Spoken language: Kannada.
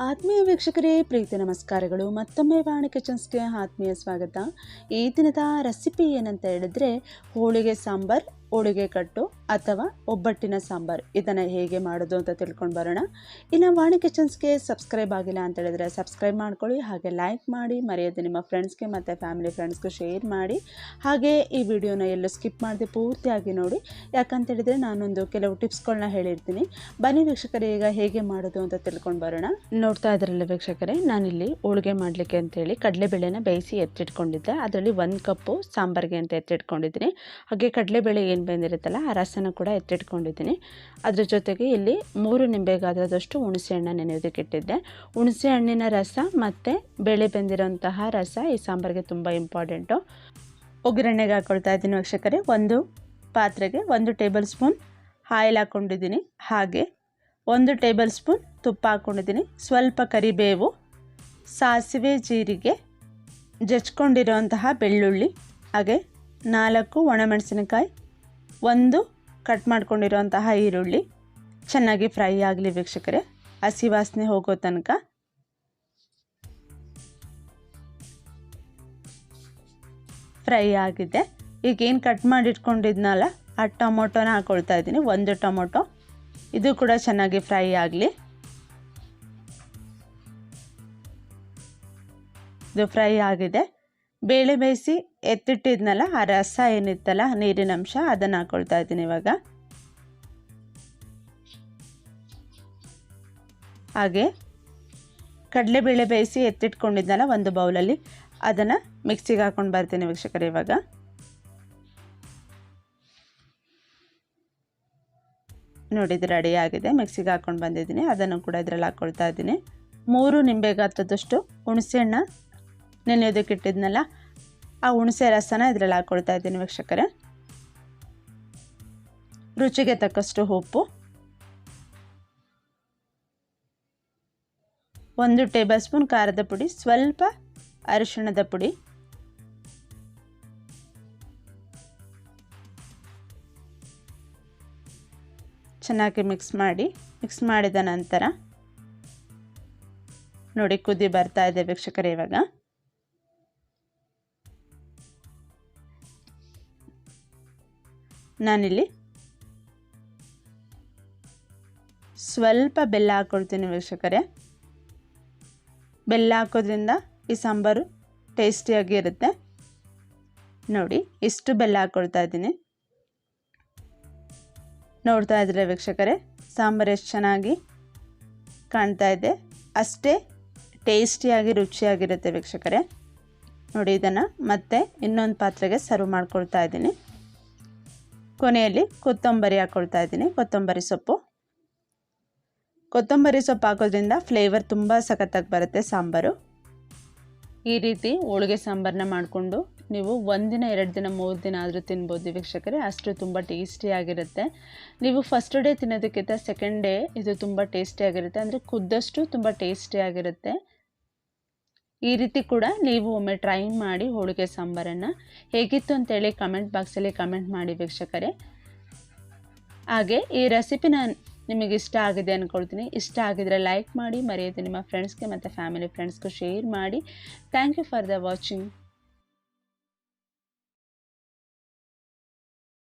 ಆತ್ಮೀಯ ವೀಕ್ಷಕರೇ, ಪ್ರೀತಿ ನಮಸ್ಕಾರಗಳು. ಮತ್ತೊಮ್ಮೆ ವಾಣಿ ಕಿಚನ್ಸ್ಗೆ ಆತ್ಮೀಯ ಸ್ವಾಗತ. ಈ ದಿನದ ರೆಸಿಪಿ ಏನಂತ ಹೇಳಿದ್ರೆ ಹೋಳಿಗೆ ಸಾಂಬಾರ್, ಹೋಳಿಗೆ ಕಟ್ಟು ಅಥವಾ ಒಬ್ಬಟ್ಟಿನ ಸಾಂಬಾರ್, ಇದನ್ನು ಹೇಗೆ ಮಾಡೋದು ಅಂತ ತಿಳ್ಕೊಂಡು ಬರೋಣ. ಇನ್ನು ವಾಣಿ ಕಿಚನ್ಸ್ಗೆ ಸಬ್ಸ್ಕ್ರೈಬ್ ಆಗಿಲ್ಲ ಅಂತ ಹೇಳಿದ್ರೆ ಸಬ್ಸ್ಕ್ರೈಬ್ ಮಾಡ್ಕೊಳ್ಳಿ, ಹಾಗೆ ಲೈಕ್ ಮಾಡಿ, ಮರೆಯದೆ ನಿಮ್ಮ ಫ್ರೆಂಡ್ಸ್ಗೆ ಮತ್ತು ಫ್ಯಾಮಿಲಿ ಫ್ರೆಂಡ್ಸ್ಗೆ ಶೇರ್ ಮಾಡಿ. ಹಾಗೆ ಈ ವಿಡಿಯೋನ ಎಲ್ಲೂ ಸ್ಕಿಪ್ ಮಾಡದೆ ಪೂರ್ತಿಯಾಗಿ ನೋಡಿ, ಯಾಕಂತೇಳಿದರೆ ನಾನೊಂದು ಕೆಲವು ಟಿಪ್ಸ್ಗಳನ್ನ ಹೇಳಿರ್ತೀನಿ. ಬನ್ನಿ ವೀಕ್ಷಕರೇ, ಈಗ ಹೇಗೆ ಮಾಡೋದು ಅಂತ ತಿಳ್ಕೊಂಡು ಬರೋಣ. ನೋಡ್ತಾ ಇದ್ರಲ್ಲ ವೀಕ್ಷಕರೇ, ನಾನಿಲ್ಲಿ ಹೋಳಿಗೆ ಮಾಡಲಿಕ್ಕೆ ಅಂತೇಳಿ ಕಡಲೆಬೇಳೆನ ಬೇಯಿಸಿ ಎತ್ತಿಟ್ಕೊಂಡಿದ್ದೆ. ಅದರಲ್ಲಿ 1 ಕಪ್ಪು ಸಾಂಬಾರಿಗೆ ಅಂತ ಎತ್ತಿಟ್ಕೊಂಡಿದ್ದೀನಿ. ಹಾಗೆ ಕಡಲೆಬೇಳೆ ಏನು ಬೆಂದಿರುತ್ತಲ್ಲ ಆ ರಸನ ಕೂಡ ಎತ್ತಿಟ್ಕೊಂಡಿದ್ದೀನಿ. ಅದ್ರ ಜೊತೆಗೆ ಇಲ್ಲಿ 3 ನಿಂಬೆ ಗಾತ್ರದಷ್ಟು ಹುಣಸೆ ಹಣ್ಣು ನೆನೆಯೋದಕ್ಕೆ ಇಟ್ಟಿದ್ದೆ. ಹುಣಸೆ ಹಣ್ಣಿನ ರಸ ಮತ್ತು ಬೇಳೆ ಬೆಂದಿರೋಂತಹ ರಸ ಈ ಸಾಂಬಾರಿಗೆ ತುಂಬ ಇಂಪಾರ್ಟೆಂಟು. ಒಗ್ಗರಣೆಗೆ ಹಾಕ್ಕೊಳ್ತಾ ಇದ್ದೀನಿ ವೀಕ್ಷಕರೇ. ಒಂದು ಪಾತ್ರೆಗೆ 1 ಟೇಬಲ್ ಸ್ಪೂನ್ ಆಯಿಲ್ ಹಾಕ್ಕೊಂಡಿದ್ದೀನಿ. ಹಾಗೆ 1 ಟೇಬಲ್ ಸ್ಪೂನ್ ತುಪ್ಪ ಹಾಕ್ಕೊಂಡಿದ್ದೀನಿ. ಸ್ವಲ್ಪ ಕರಿಬೇವು, ಸಾಸಿವೆ, ಜೀರಿಗೆ, ಜಜ್ಕೊಂಡಿರೋಂತಹ ಬೆಳ್ಳುಳ್ಳಿ, ಹಾಗೆ 4 ಒಣಮೆಣಸಿನಕಾಯಿ, 1 ಕಟ್ ಮಾಡ್ಕೊಂಡಿರೋಂತಹ ಈರುಳ್ಳಿ ಚೆನ್ನಾಗಿ ಫ್ರೈ ಆಗಲಿ ವೀಕ್ಷಕರೇ, ಹಸಿ ವಾಸನೆ ಹೋಗೋ ತನಕ. ಫ್ರೈ ಆಗಿದೆ. ಈಗೇನು ಕಟ್ ಮಾಡಿಟ್ಕೊಂಡಿದ್ನಲ್ಲ ಆ ಟೊಮೊಟೊನ ಹಾಕ್ಕೊಳ್ತಾ ಇದ್ದೀನಿ. 1 ಟೊಮೊಟೊ, ಇದು ಕೂಡ ಚೆನ್ನಾಗಿ ಫ್ರೈ ಆಗಲಿ. ಇದು ಫ್ರೈ ಆಗಿದೆ. ಬೇಳೆ ಬೇಯಿಸಿ ಎತ್ತಿಟ್ಟಿದ್ನಲ್ಲ ಆ ರಸ ಏನಿತ್ತಲ್ಲ, ನೀರಿನ ಅಂಶ, ಅದನ್ನು ಹಾಕ್ಕೊಳ್ತಾ ಇದ್ದೀನಿ ಇವಾಗ. ಹಾಗೆ ಕಡಲೆಬೇಳೆ ಬೇಯಿಸಿ ಎತ್ತಿಟ್ಕೊಂಡಿದ್ನಲ್ಲ ಒಂದು ಬೌಲಲ್ಲಿ, ಅದನ್ನು ಮಿಕ್ಸಿಗೆ ಹಾಕ್ಕೊಂಡು ಬರ್ತೀನಿ ವೀಕ್ಷಕರೇ. ಇವಾಗ ನೋಡಿದ್ದು ರೆಡಿ ಆಗಿದೆ. ಮಿಕ್ಸಿಗೆ ಹಾಕ್ಕೊಂಡು ಬಂದಿದ್ದೀನಿ. ಅದನ್ನು ಕೂಡ ಇದರಲ್ಲಿ ಹಾಕ್ಕೊಳ್ತಾ ಇದ್ದೀನಿ. 3 ನಿಂಬೆ ಗಾತ್ರದಷ್ಟು ಹುಣಸೆ ಹಣ್ಣು ನೆನೆಯೋದಕ್ಕೆ ಇಟ್ಟಿದ್ನಲ್ಲ ಆ ಹುಣಸೆ ರಸನ ಇದರಲ್ಲಿ ಹಾಕ್ಕೊಳ್ತಾ ಇದ್ದೀನಿ ವೀಕ್ಷಕರೇ. ರುಚಿಗೆ ತಕ್ಕಷ್ಟು ಉಪ್ಪು, 1 ಟೇಬಲ್ ಸ್ಪೂನ್ ಖಾರದ ಪುಡಿ, ಸ್ವಲ್ಪ ಅರಿಶಿಣದ ಪುಡಿ, ಚೆನ್ನಾಗಿ ಮಿಕ್ಸ್ ಮಾಡಿದ ನಂತರ ನೋಡಿ ಕುದಿ ಬರ್ತಾ ಇದೆ ವೀಕ್ಷಕರೇ. ಇವಾಗ ನಾನಿಲ್ಲಿ ಸ್ವಲ್ಪ ಬೆಲ್ಲ ಹಾಕ್ಕೊಳ್ತೀನಿ ವೀಕ್ಷಕರೇ. ಬೆಲ್ಲ ಹಾಕೋದ್ರಿಂದ ಈ ಸಾಂಬಾರು ಟೇಸ್ಟಿಯಾಗಿ ಇರುತ್ತೆ. ನೋಡಿ ಇಷ್ಟು ಬೆಲ್ಲ ಹಾಕ್ಕೊಳ್ತಾ ಇದ್ದೀನಿ. ನೋಡ್ತಾ ಇದ್ರೆ ವೀಕ್ಷಕರೇ, ಸಾಂಬಾರು ಎಷ್ಟು ಚೆನ್ನಾಗಿ ಕಾಣ್ತಾ ಇದೆ, ಅಷ್ಟೇ ಟೇಸ್ಟಿಯಾಗಿ ರುಚಿಯಾಗಿರುತ್ತೆ ವೀಕ್ಷಕರೇ. ನೋಡಿ, ಇದನ್ನು ಮತ್ತೆ ಇನ್ನೊಂದು ಪಾತ್ರೆಗೆ ಸರ್ವ್ ಮಾಡ್ಕೊಳ್ತಾ ಇದ್ದೀನಿ. ಕೊನೆಯಲ್ಲಿ ಕೊತ್ತಂಬರಿ ಹಾಕ್ಕೊಳ್ತಾ ಇದ್ದೀನಿ. ಕೊತ್ತಂಬರಿ ಸೊಪ್ಪು ಹಾಕೋದ್ರಿಂದ ಫ್ಲೇವರ್ ತುಂಬ ಸಖತ್ತಾಗಿ ಬರುತ್ತೆ ಸಾಂಬಾರು. ಈ ರೀತಿ ಹೋಳಿಗೆ ಸಾಂಬಾರನ್ನ ಮಾಡಿಕೊಂಡು ನೀವು 1 ದಿನ 2 ದಿನ 3 ದಿನ ಆದರೂ ತಿನ್ಬೋದು ವೀಕ್ಷಕರೇ, ಅಷ್ಟು ತುಂಬ ಟೇಸ್ಟಿಯಾಗಿರುತ್ತೆ. ನೀವು ಫಸ್ಟ್ ಡೇ ತಿನ್ನೋದಕ್ಕಿಂತ ಸೆಕೆಂಡ್ ಡೇ ಇದು ತುಂಬ ಟೇಸ್ಟಿಯಾಗಿರುತ್ತೆ, ಅಂದರೆ ಕುದ್ದಷ್ಟು ತುಂಬ ಟೇಸ್ಟಿಯಾಗಿರುತ್ತೆ. ಈ ರೀತಿ ಕೂಡ ನೀವು ಒಮ್ಮೆ ಟ್ರೈ ಮಾಡಿ ಹೋಳಿಗೆ ಸಾಂಬಾರನ್ನು. ಹೇಗಿತ್ತು ಅಂತೇಳಿ ಕಮೆಂಟ್ ಬಾಕ್ಸಲ್ಲಿ ಕಮೆಂಟ್ ಮಾಡಿ ವೀಕ್ಷಕರೇ. ಹಾಗೆ ಈ ರೆಸಿಪಿನ ನಿಮಗೆ ಇಷ್ಟ ಆಗಿದೆ ಅಂದ್ಕೊಳ್ತೀನಿ. ಇಷ್ಟ ಆಗಿದರೆ ಲೈಕ್ ಮಾಡಿ, ಮರೆಯದೆ ನಿಮ್ಮ ಫ್ರೆಂಡ್ಸ್ಗೆ ಮತ್ತು ಫ್ಯಾಮಿಲಿ ಫ್ರೆಂಡ್ಸ್ಗೂ ಶೇರ್ ಮಾಡಿ. Thank you for the watching.